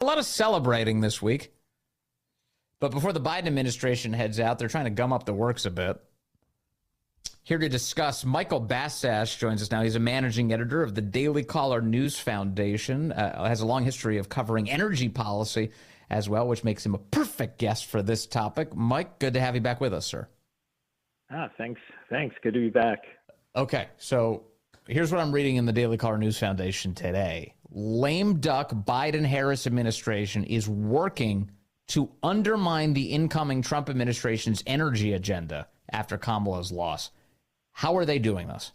A lot of celebrating this week. But before the Biden administration heads out, they're trying to gum up the works a bit. Here to discuss, Michael Bastasch joins us now. He's a managing editor of the Daily Caller News Foundation, has a long history of covering energy policy as well, which makes him a perfect guest for this topic. Mike, good to have you back with us, sir. Thanks. Good to be back. Okay, so here's what I'm reading in the Daily Caller News Foundation today. Lame duck Biden-Harris administration is working to undermine the incoming Trump administration's energy agenda after Kamala's loss. How are they doing this?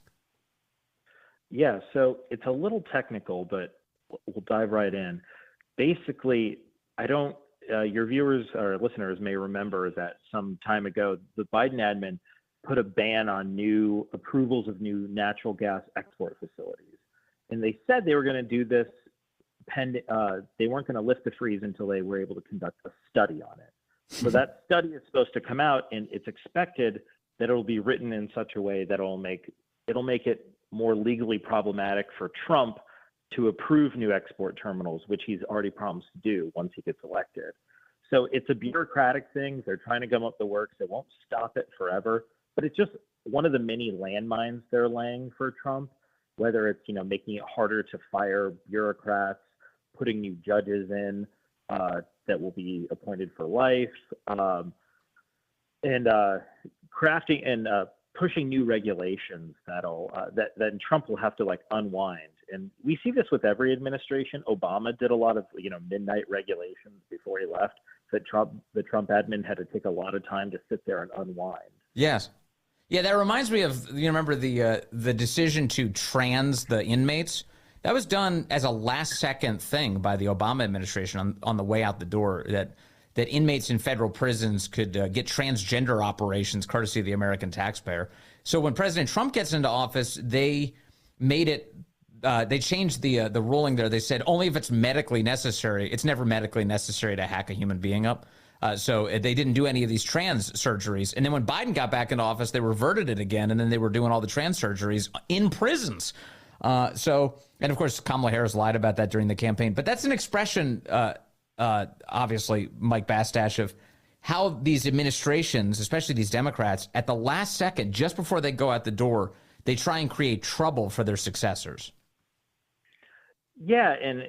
Yeah, so it's a little technical, but we'll dive right in. Basically, your viewers or listeners may remember that some time ago, the Biden admin put a ban on new approvals of new natural gas export facilities. And they said they were going to do this they weren't going to lift the freeze until they were able to conduct a study on it. So that study is supposed to come out, and it's expected that it'll be written in such a way that it'll make it more legally problematic for Trump to approve new export terminals, which he's already promised to do once he gets elected. So it's a bureaucratic thing. They're trying to gum up the works. It won't stop it forever, but it's just one of the many landmines they're laying for Trump, whether it's, making it harder to fire bureaucrats, putting new judges in that will be appointed for life, and crafting and pushing new regulations that Trump will have to unwind. And we see this with every administration. Obama did a lot of midnight regulations before he left that the Trump admin had to take a lot of time to sit there and unwind. Yes. Yeah, that reminds me of, remember the decision to trans the inmates? That was done as a last-second thing by the Obama administration on the way out the door, that inmates in federal prisons could get transgender operations courtesy of the American taxpayer. So when President Trump gets into office, they made it they changed the ruling there. They said only if it's medically necessary. It's never medically necessary to hack a human being up. So they didn't do any of these trans surgeries. And then when Biden got back into office, they reverted it again, and then they were doing all the trans surgeries in prisons. And of course, Kamala Harris lied about that during the campaign. But that's an expression, obviously, Mike Bastasch, of how these administrations, especially these Democrats, at the last second, just before they go out the door, they try and create trouble for their successors. Yeah, and,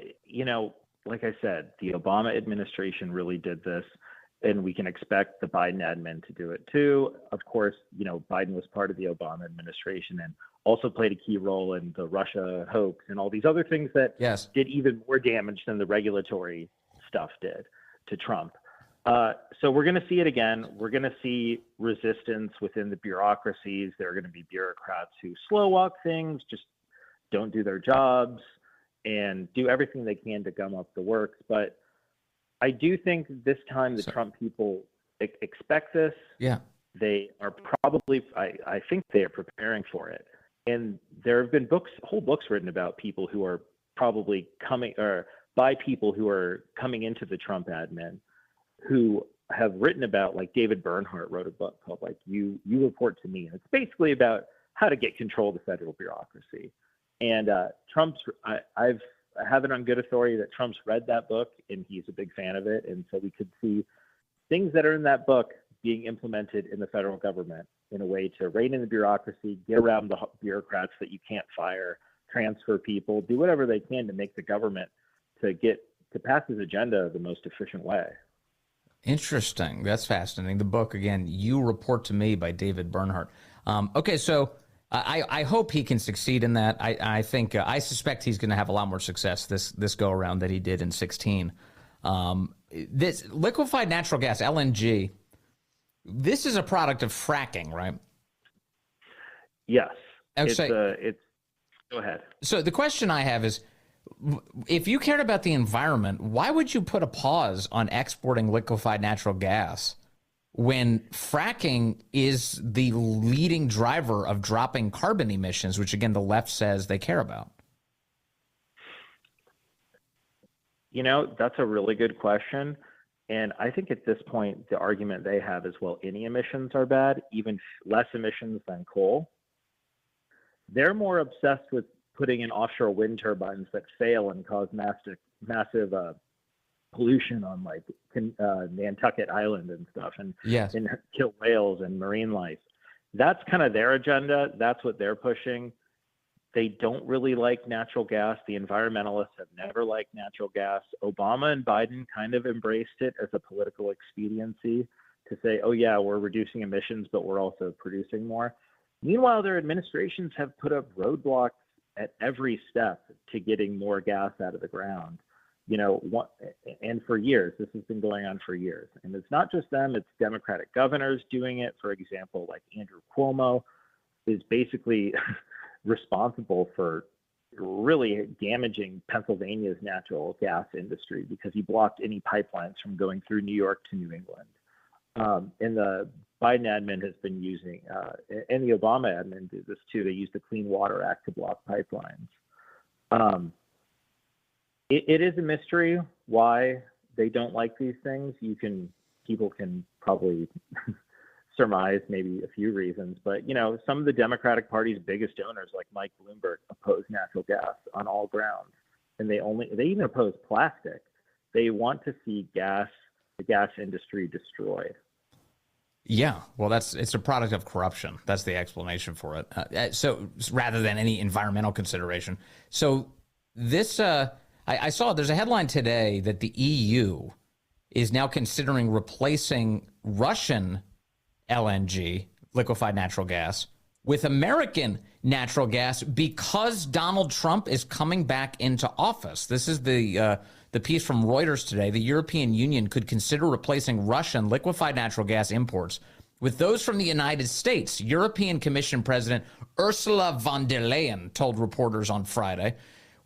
like I said, the Obama administration really did this, and we can expect the Biden admin to do it too. Of course, Biden was part of the Obama administration and also played a key role in the Russia hoax and all these other things that did even more damage than the regulatory stuff did to Trump. So we're going to see it again. We're going to see resistance within the bureaucracies. There are going to be bureaucrats who slow walk things, just don't do their jobs, and do everything they can to gum up the works. But I do think this time the Trump people expect this. Yeah. They are probably, I think they are preparing for it. And there have been whole books written about people who are probably by people who are coming into the Trump admin, who have written about, David Bernhardt wrote a book called You Report to Me. And it's basically about how to get control of the federal bureaucracy. And I have it on good authority that Trump's read that book and he's a big fan of it. And so we could see things that are in that book being implemented in the federal government in a way to rein in the bureaucracy, get around the bureaucrats that you can't fire, transfer people, do whatever they can to make the government to pass his agenda the most efficient way. Interesting. That's fascinating. The book, again, You Report to Me by David Bernhardt. Okay, so I hope he can succeed in that. I suspect he's going to have a lot more success this go around than he did in 2016. This liquefied natural gas, LNG, this is a product of fracking, right? Yes. Okay. Go ahead. So the question I have is, if you cared about the environment, why would you put a pause on exporting liquefied natural gas when fracking is the leading driver of dropping carbon emissions, which, again, the left says they care about? That's a really good question. And I think at this point, the argument they have is, well, any emissions are bad, even less emissions than coal. They're more obsessed with putting in offshore wind turbines that fail and cause massive pollution on like Nantucket Island and stuff, and Yes. kill whales and marine life. That's kind of their agenda. That's what they're pushing. They don't really like natural gas. The environmentalists have never liked natural gas. Obama and Biden kind of embraced it as a political expediency to say, oh yeah, we're reducing emissions, but we're also producing more. Meanwhile, their administrations have put up roadblocks at every step to getting more gas out of the ground. And for years, this has been going on for years. And it's not just them, it's Democratic governors doing it. For example, like Andrew Cuomo is basically responsible for really damaging Pennsylvania's natural gas industry because he blocked any pipelines from going through New York to New England. And the Biden admin has been using, and the Obama admin did this too. They used the Clean Water Act to block pipelines. It is a mystery why they don't like these things. People can probably surmise maybe a few reasons, but some of the Democratic Party's biggest donors, like Mike Bloomberg, oppose natural gas on all grounds, and they even oppose plastic. They want to see the gas industry destroyed. Yeah, well, it's a product of corruption. That's the explanation for it. So rather than any environmental consideration. So this, I saw there's a headline today that the EU is now considering replacing Russian LNG, liquefied natural gas, with American natural gas because Donald Trump is coming back into office. This is the piece from Reuters today. The European Union could consider replacing Russian liquefied natural gas imports with those from the United States. European Commission President Ursula von der Leyen told reporters on Friday,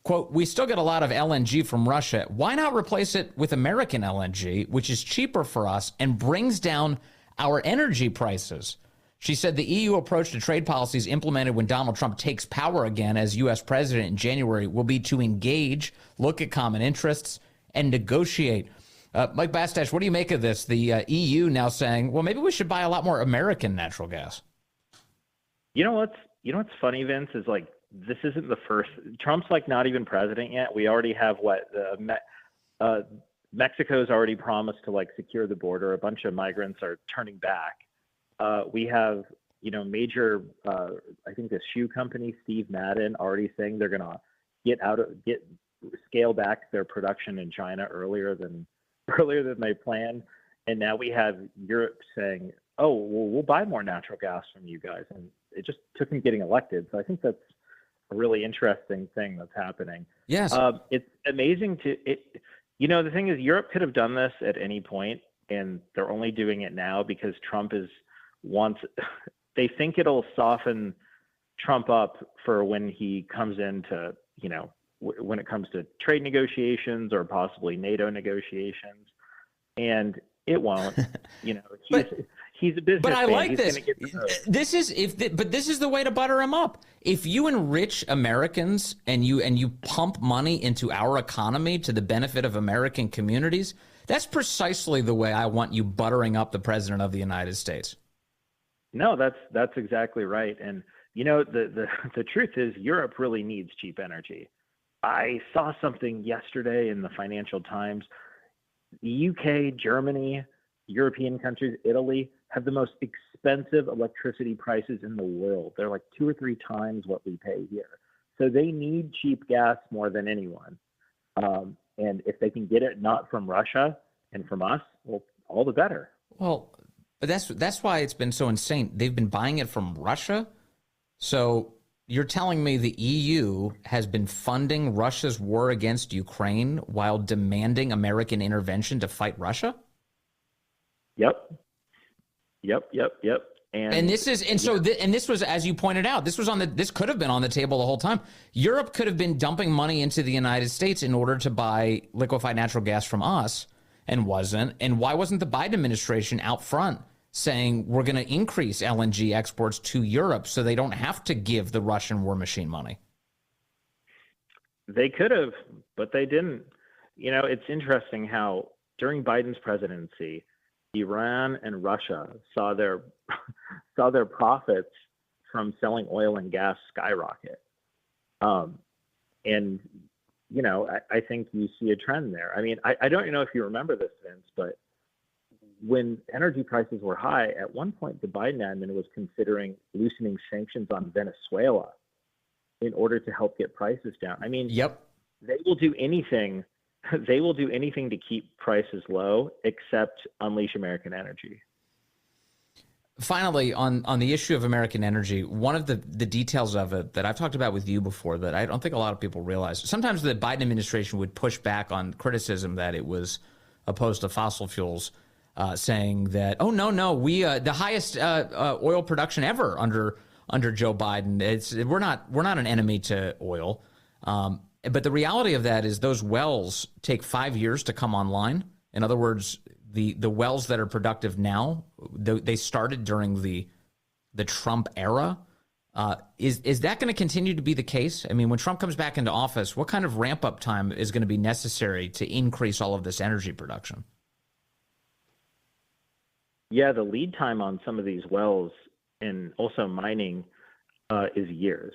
quote, "We still get a lot of LNG from Russia. Why not replace it with American LNG, which is cheaper for us and brings down our energy prices?" She said the EU approach to trade policies implemented when Donald Trump takes power again as U.S. president in January will be to engage, look at common interests, and negotiate. Mike Bastasch, what do you make of this? The EU now saying, well, maybe we should buy a lot more American natural gas. You know what's funny, Vince, is like this isn't the first. Trump's like not even president yet. We already have Mexico's already promised to like secure the border. A bunch of migrants are turning back. We have, major, I think the shoe company, Steve Madden, already saying they're going to scale back their production in China earlier than they planned. And now we have Europe saying, oh, well, we'll buy more natural gas from you guys. And it just took him getting elected. So I think that's a really interesting thing that's happening. Yes. It's amazing the thing is Europe could have done this at any point, and they're only doing it now because Trump they think it'll soften Trump up for when he comes into, when it comes to trade negotiations or possibly NATO negotiations, and it won't. He's a businessman. But I like this. This is the way to butter him up. If you enrich Americans and you pump money into our economy to the benefit of American communities, that's precisely the way I want you buttering up the president of the United States. No, that's exactly right. And the truth is Europe really needs cheap energy. I saw something yesterday in the Financial Times. The UK, Germany, European countries, Italy have the most expensive electricity prices in the world. They're like 2 or 3 times what we pay here. So they need cheap gas more than anyone. And if they can get it not from Russia and from us, well, all the better. Well, but that's why it's been so insane. They've been buying it from Russia. So you're telling me the EU has been funding Russia's war against Ukraine while demanding American intervention to fight Russia? Yep. And this was, as you pointed out, this could have been on the table the whole time. Europe could have been dumping money into the United States in order to buy liquefied natural gas from us and wasn't. And why wasn't the Biden administration out front saying we're going to increase LNG exports to Europe so they don't have to give the Russian war machine money? They could have, but they didn't. It's interesting how during Biden's presidency, Iran and Russia saw their profits from selling oil and gas skyrocket. And I think you see a trend there. I mean, I don't know if you remember this, Vince, but when energy prices were high, at one point the Biden admin was considering loosening sanctions on Venezuela in order to help get prices down. I mean, Yep. they will do anything. They will do anything to keep prices low, except unleash American energy. Finally, on the issue of American energy, one of the details of it that I've talked about with you before that I don't think a lot of people realize. Sometimes the Biden administration would push back on criticism that it was opposed to fossil fuels, saying that, oh, no, we the highest oil production ever under Joe Biden. We're not an enemy to oil. But the reality of that is those wells take 5 years to come online. In other words, the wells that are productive now, they started during the Trump era. Is that going to continue to be the case? I mean, when Trump comes back into office, what kind of ramp up time is going to be necessary to increase all of this energy production? Yeah, the lead time on some of these wells and also mining is years.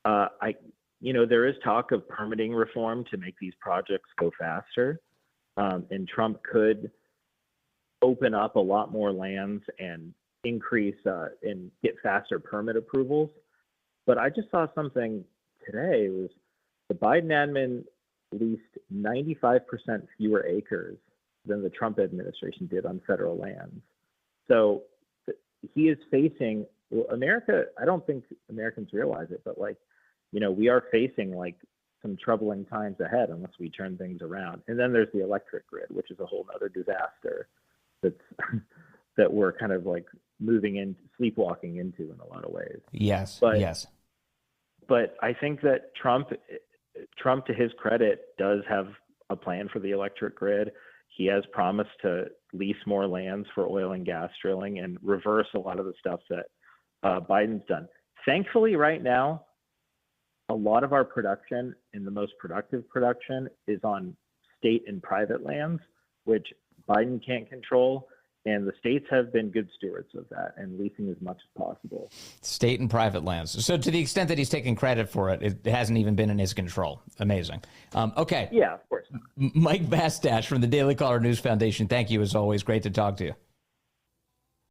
There is talk of permitting reform to make these projects go faster, and Trump could open up a lot more lands and increase and get faster permit approvals. But I just saw something today. It was the Biden admin leased 95% fewer acres than the Trump administration did on federal lands. So he is facing America. I don't think Americans realize it, but we are facing some troubling times ahead unless we turn things around. And then there's the electric grid, which is a whole other disaster that we're kind of sleepwalking into in a lot of ways. Yes. But I think that Trump, to his credit, does have a plan for the electric grid. He has promised to lease more lands for oil and gas drilling and reverse a lot of the stuff that Biden's done. Thankfully, right now, a lot of our production and the most productive production is on state and private lands, which Biden can't control. And the states have been good stewards of that and leasing as much as possible. State and private lands. So to the extent that he's taking credit for it, it hasn't even been in his control. Amazing. Okay. Yeah, of course. Mike Bastasch from the Daily Caller News Foundation. Thank you as always. Great to talk to you.